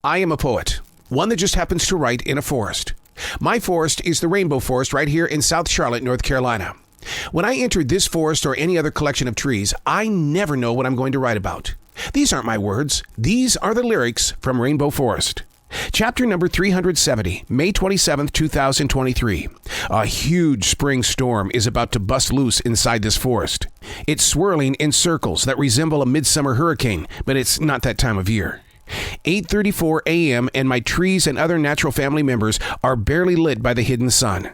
I am a poet, one that just happens to write in a forest. My forest is the Rainbow Forest right here in South Charlotte, North Carolina. When I enter this forest or any other collection of trees, I never know what I'm going to write about. These aren't my words. These are the lyrics from Rainbow Forest. Chapter number 370, May 27th, 2023. A huge spring storm is about to bust loose inside this forest. It's swirling in circles that resemble a midsummer hurricane, but it's not that time of year. 8:34 a.m. and my trees and other natural family members are barely lit by the hidden sun.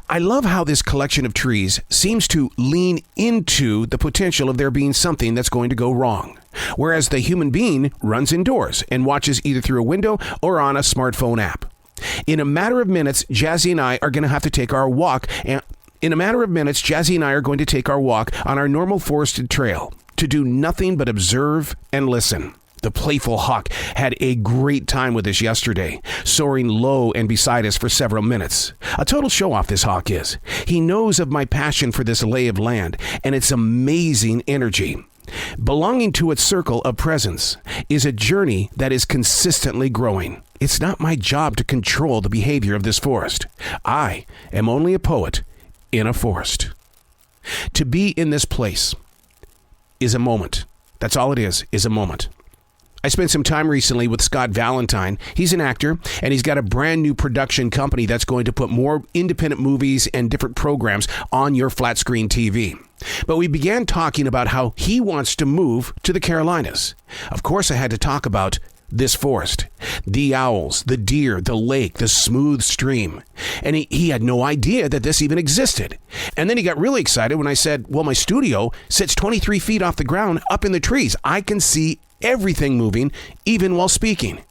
I love how this collection of trees seems to lean into the potential of there being something that's going to go wrong, whereas the human being runs indoors and watches either through a window or on a smartphone app. In a matter of minutes, Jazzy and I are going to have to take our walk, on our normal forested trail to do nothing but observe and listen. The playful hawk had a great time with us yesterday, soaring low and beside us for several minutes. A total show-off this hawk is. He knows of my passion for this lay of land and its amazing energy. Belonging to its circle of presence is a journey that is consistently growing. It's not my job to control the behavior of this forest. I am only a poet in a forest. To be in this place is a moment. That's all it is a moment. I spent some time recently with Scott Valentine. He's an actor, and he's got a brand new production company that's going to put more independent movies and different programs on your flat screen TV. But we began talking about how he wants to move to the Carolinas. Of course, I had to talk about this forest, the owls, the deer, the lake, the smooth stream. And he had no idea that this even existed. And then he got really excited when I said, well, my studio sits 23 feet off the ground up in the trees. I can see everything moving, even while speaking.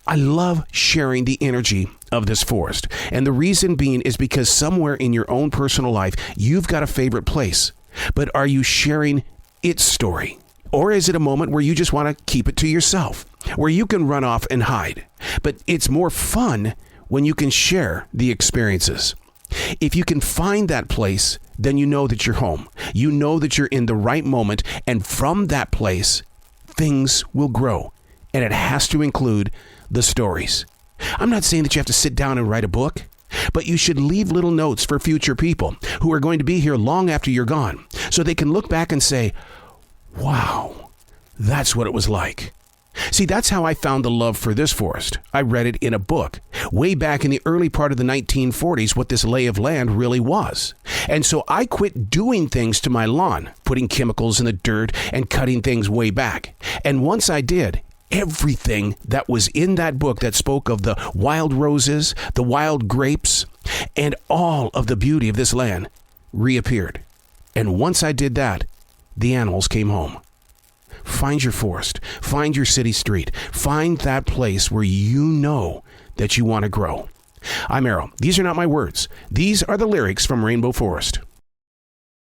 I love sharing the energy of this forest. And the reason being is because somewhere in your own personal life, you've got a favorite place. But are you sharing its story? Or is it a moment where you just want to keep it to yourself, where you can run off and hide? But it's more fun when you can share the experiences. If you can find that place, then you know that you're home. You know that you're in the right moment. And from that place, things will grow. And it has to include the stories. I'm not saying that you have to sit down and write a book, but you should leave little notes for future people who are going to be here long after you're gone, so they can look back and say, wow, that's what it was like. See, that's how I found the love for this forest. I read it in a book way back in the early part of the 1940s, what this lay of land really was. And so I quit doing things to my lawn, putting chemicals in the dirt and cutting things way back. And once I did, everything that was in that book that spoke of the wild roses, the wild grapes, and all of the beauty of this land reappeared. And once I did that, the animals came home. Find your forest. Find your city street. Find that place where you know that you want to grow. I'm Errol. These are not my words. These are the lyrics from Rainbow Forest.